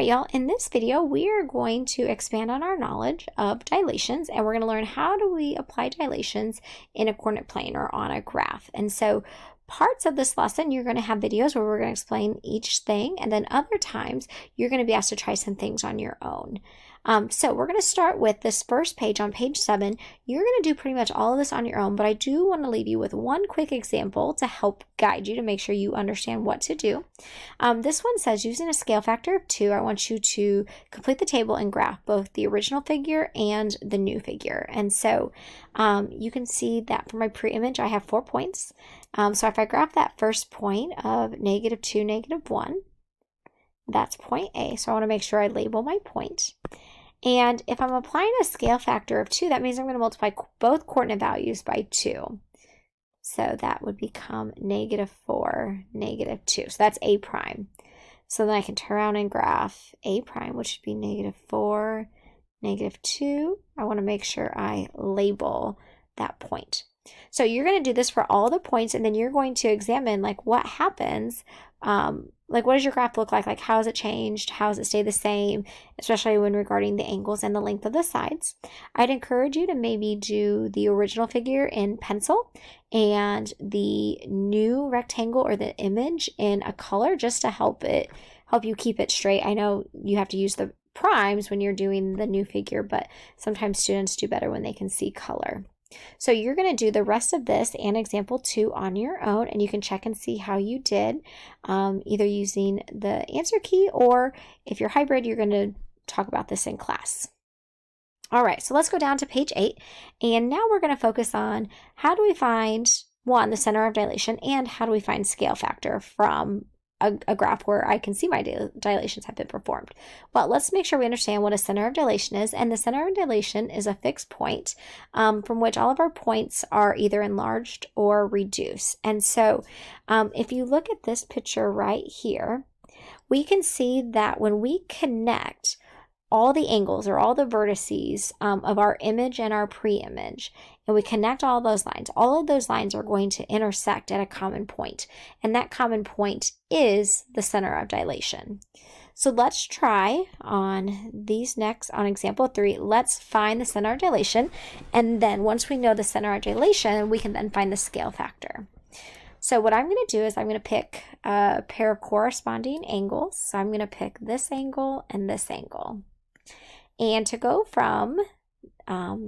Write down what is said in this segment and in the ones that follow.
right, y'all, in this video, we are going to expand on our knowledge of dilations, and we're going to learn how do we apply dilations in a coordinate plane or on a graph. And so parts of this lesson, you're going to have videos where we're going to explain each thing, and then other times you're going to be asked to try some things on your own. So we're going to start with this first page on page 7. You're going to do pretty much all of this on your own, but I do want to leave you with one quick example to help guide you to make sure you understand what to do. This one says, using a scale factor of 2, I want you to complete the table and graph both the original figure and the new figure. And so you can see that for my pre-image, I have 4 points. So if I graph that first point of -2, -1, that's point A. So I want to make sure I label my point. And if I'm applying a scale factor of 2, that means I'm going to multiply both coordinate values by 2. So that would become -4, -2. So that's A prime. So then I can turn around and graph A prime, which would be -4, -2. I want to make sure I label that point. So you're going to do this for all the points, and then you're going to examine like what happens. Like, what does your graph look like? Like, how has it changed? How does it stay the same? Especially when regarding the angles and the length of the sides. I'd encourage you to maybe do the original figure in pencil and the new rectangle or the image in a color, just to help you keep it straight. I know you have to use the primes when you're doing the new figure, but sometimes students do better when they can see color. So you're going to do the rest of this and example 2 on your own, and you can check and see how you did, either using the answer key, or if you're hybrid, you're going to talk about this in class. All right, so let's go down to page 8, and now we're going to focus on how do we find, one, the center of dilation, and how do we find scale factor from a graph where I can see my dilations have been performed. Well, let's make sure we understand what a center of dilation is. And the center of dilation is a fixed point from which all of our points are either enlarged or reduced. And so if you look at this picture right here, we can see that when we connect all the angles or all the vertices of our image and our pre-image, and we connect all those lines, all of those lines are going to intersect at a common point, and that common point is the center of dilation. So let's try on these next, on example 3, let's find the center of dilation, and then once we know the center of dilation, we can then find the scale factor. So what I'm going to do is I'm going to pick a pair of corresponding angles. So I'm going to pick this angle and this angle. And to go from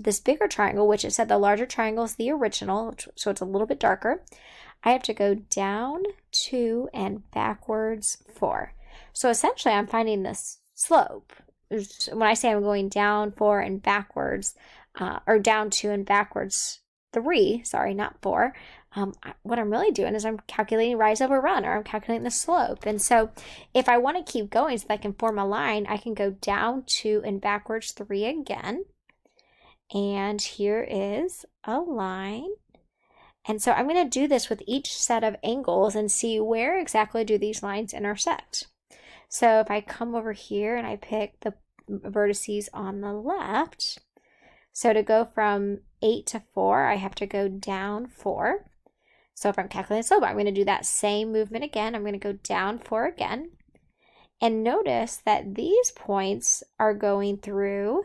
this bigger triangle, which it said the larger triangle is the original, so it's a little bit darker, I have to go down 2 and backwards 4. So essentially I'm finding this slope. When I say I'm going down 4 and backwards, or down 2 and backwards 3, sorry, not 4, what I'm really doing is I'm calculating rise over run, or I'm calculating the slope. And so if I want to keep going so that I can form a line, I can go down 2 and backwards 3 again. And here is a line. And so I'm going to do this with each set of angles and see where exactly do these lines intersect. So if I come over here and I pick the vertices on the left, so to go from 8 to 4, I have to go down 4. So if I'm calculating slope, I'm going to do that same movement again. I'm going to go down 4 again. And notice that these points are going through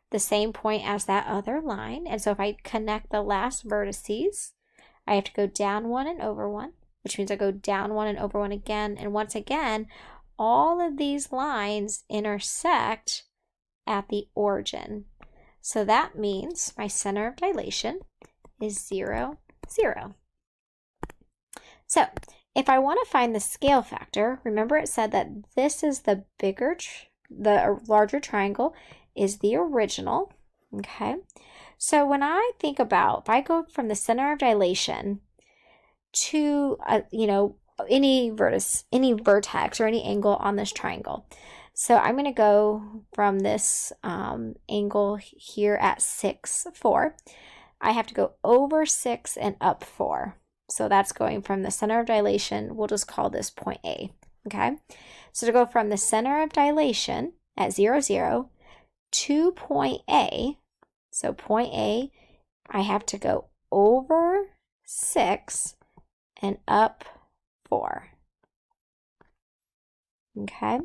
the same point as that other line. And so if I connect the last vertices, I have to go down 1 and over 1, which means I go down 1 and over 1 again. And once again, all of these lines intersect at the origin. So that means my center of dilation is 0, 0. So if I want to find the scale factor, remember it said that this is the the larger triangle is the original, okay? So when I think about, if I go from the center of dilation to, any vertex or any angle on this triangle. So I'm going to go from this angle here at 6, 4. I have to go over 6 and up 4. So that's going from the center of dilation, we'll just call this point A, okay? So to go from the center of dilation at 0, 0 to point A, so point A, I have to go over 6 and up 4. Okay,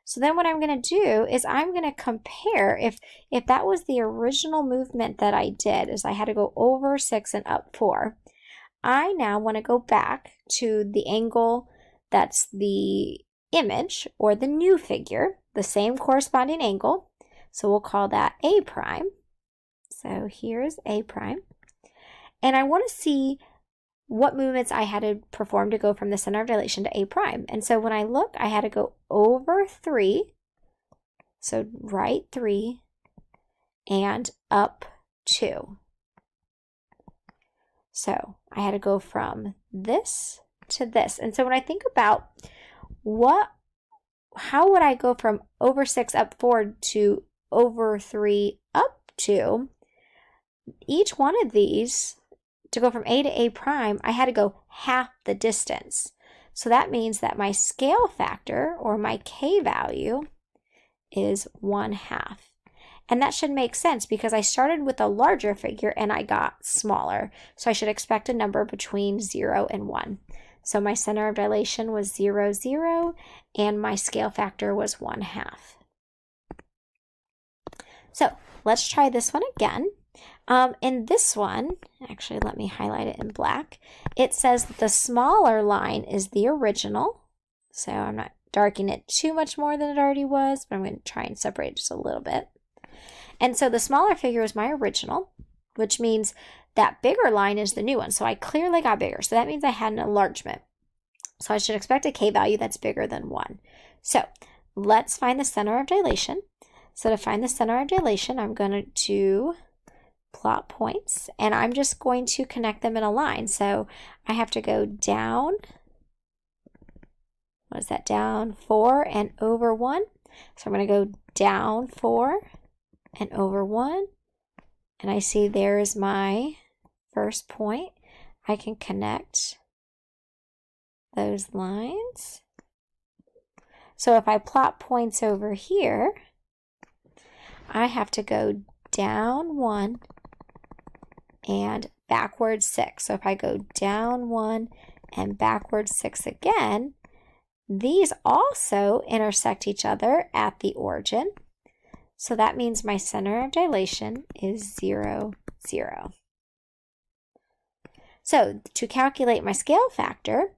So then what I'm going to do is I'm going to compare if that was the original movement that I did, is I had to go over 6 and up 4. I now want to go back to the angle that's the image or the new figure, the same corresponding angle. So we'll call that A prime. So here's A prime. And I want to see what movements I had to perform to go from the center of dilation to A prime. And so when I look, I had to go over 3, so right 3, and up 2. So I had to go from this to this. And so when I think about how would I go from over 6 up 4 to over 3 up 2, each one of these, to go from A to A prime, I had to go half the distance. So that means that my scale factor, or my K value, is 1/2. And that should make sense because I started with a larger figure and I got smaller. So I should expect a number between 0 and 1. So my center of dilation was 0, 0, and my scale factor was 1/2. So let's try this one again. In this one, actually let me highlight it in black. It says that the smaller line is the original. So I'm not darkening it too much more than it already was, but I'm going to try and separate it just a little bit. And so the smaller figure is my original, which means that bigger line is the new one. So I clearly got bigger. So that means I had an enlargement. So I should expect a K value that's bigger than 1. So let's find the center of dilation. So to find the center of dilation, I'm going to plot points, and I'm just going to connect them in a line. So I have to go down, what is that, down 4 and over 1. So I'm going to go down 4 and over 1, and I see there is my first point. I can connect those lines. So if I plot points over here, I have to go down 1 and backwards 6. So if I go down 1 and backwards 6 again, these also intersect each other at the origin. So that means my center of dilation is 0, 0. So to calculate my scale factor,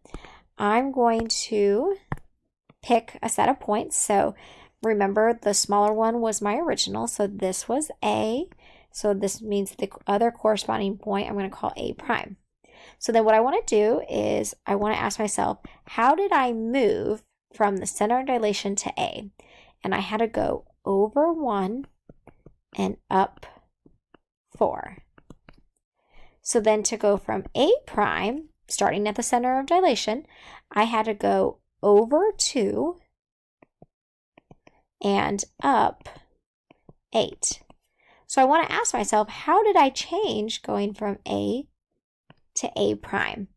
I'm going to pick a set of points. So remember, the smaller one was my original, so this was A. So this means the other corresponding point I'm going to call A prime. So then what I want to do is I want to ask myself, how did I move from the center of dilation to A? And I had to go over 1 and up 4. So then to go from A prime, starting at the center of dilation, I had to go over 2 and up 8. So I want to ask myself, how did I change going from A to A prime?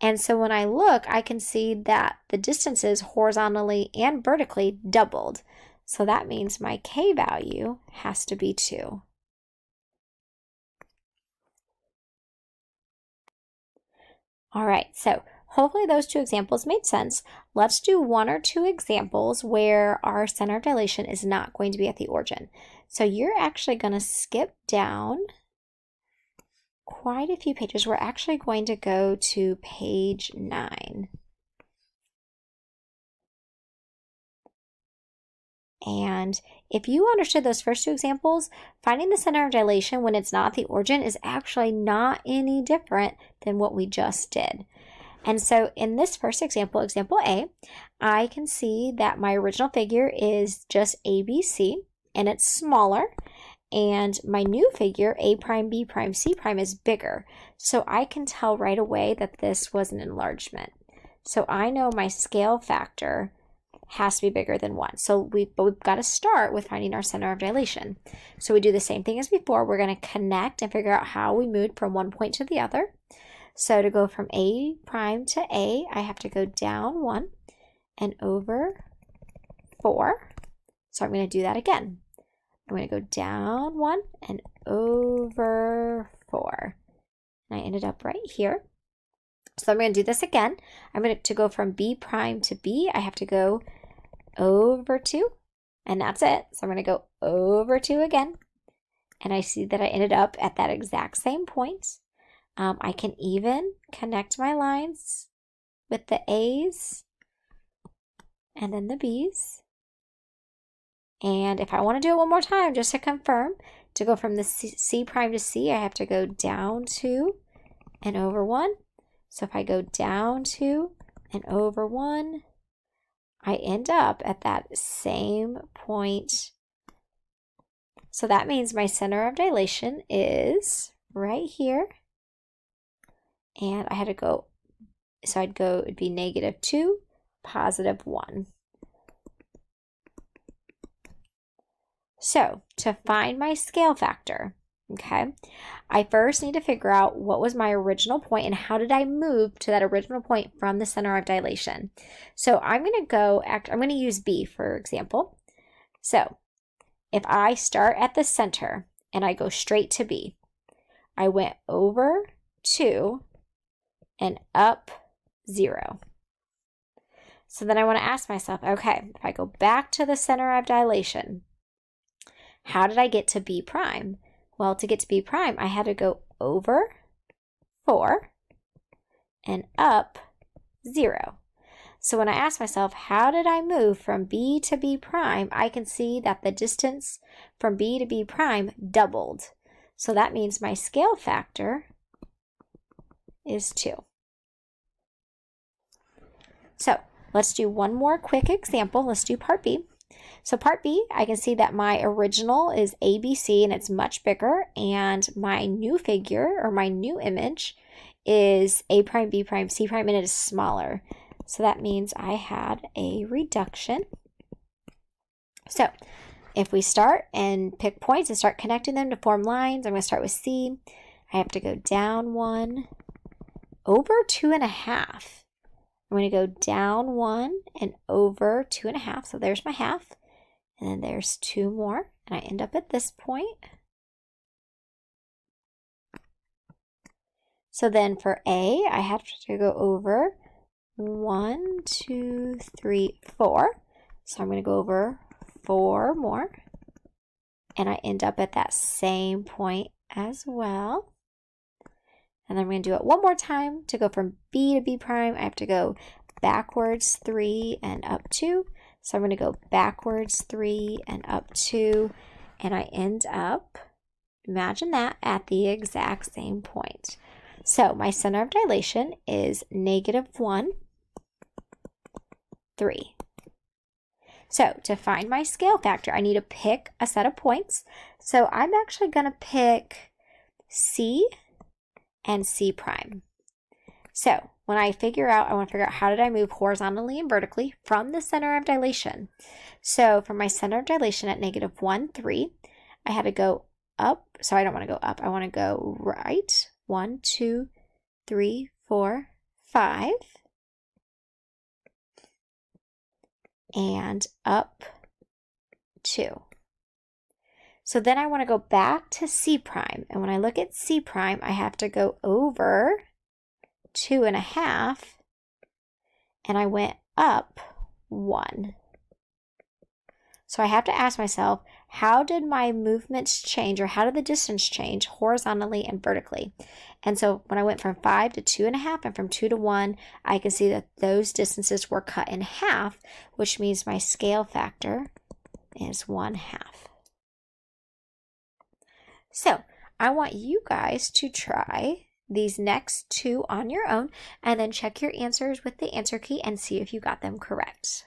And so when I look, I can see that the distances horizontally and vertically doubled. So that means my K value has to be 2. All right, so hopefully those two examples made sense. Let's do 1 or 2 examples where our center of dilation is not going to be at the origin. So you're actually going to skip down quite a few pages. We're actually going to go to page 9. And if you understood those first 2 examples, finding the center of dilation when it's not the origin is actually not any different than what we just did. And so in this first example, example A, I can see that my original figure is just ABC, and it's smaller. And my new figure, A prime, B prime, C prime, is bigger. So I can tell right away that this was an enlargement. So I know my scale factor has to be bigger than 1. So we've got to start with finding our center of dilation. So we do the same thing as before. We're going to connect and figure out how we moved from one point to the other. So to go from A prime to A, I have to go down 1 and over 4. So I'm going to do that again. I'm going to go down 1 and over 4. And I ended up right here. So I'm going to do this again. I'm going to go from B prime to B. I have to go over 2, and that's it. So I'm going to go over 2 again, and I see that I ended up at that exact same point. I can even connect my lines with the A's and then the B's. And if I want to do it one more time, just to confirm, to go from the C prime to C, I have to go down 2 and over 1. So if I go down 2 and over 1, I end up at that same point. So that means my center of dilation is right here. And I had to go, so I'd go, it'd be -2, +1. So to find my scale factor, okay, I first need to figure out what was my original point and how did I move to that original point from the center of dilation. So I'm going to use B for example. So if I start at the center and I go straight to B, I went over 2 and up 0. So then I want to ask myself, okay, if I go back to the center of dilation, how did I get to B prime? Well, to get to B prime, I had to go over 4 and up 0. So when I ask myself, how did I move from B to B prime, I can see that the distance from B to B prime doubled. So that means my scale factor is 2. So let's do one more quick example. Let's do part B. So part B, I can see that my original is ABC and it's much bigger, and my new figure or my new image is A prime, B prime, C prime, and it is smaller. So that means I had a reduction. So if we start and pick points and start connecting them to form lines, I'm going to start with C. I have to go down 1, over 2.5. I'm going to go down 1 and over 2.5. So there's my half. And then there's 2 more. And I end up at this point. So then for A, I have to go over 1, 2, 3, 4. So I'm going to go over 4 more. And I end up at that same point as well. And then I'm going to do it one more time. To go from B to B prime, I have to go backwards 3 and up 2. So I'm going to go backwards 3 and up 2. And I end up, imagine that, at the exact same point. So my center of dilation is -1, 3. So to find my scale factor, I need to pick a set of points. So I'm actually going to pick C and C prime. So when I want to figure out how did I move horizontally and vertically from the center of dilation. So from my center of dilation at -1, 3, I had to go up. So I don't want to go up. I want to go right. 1, 2, 3, 4, 5. And up 2. So then I want to go back to C prime. And when I look at C prime, I have to go over 2.5. And I went up 1. So I have to ask myself, how did my movements change, or how did the distance change horizontally and vertically? And so when I went from 5 to 2.5 and from 2 to 1, I can see that those distances were cut in half, which means my scale factor is 1/2. So I want you guys to try these next 2 on your own and then check your answers with the answer key and see if you got them correct.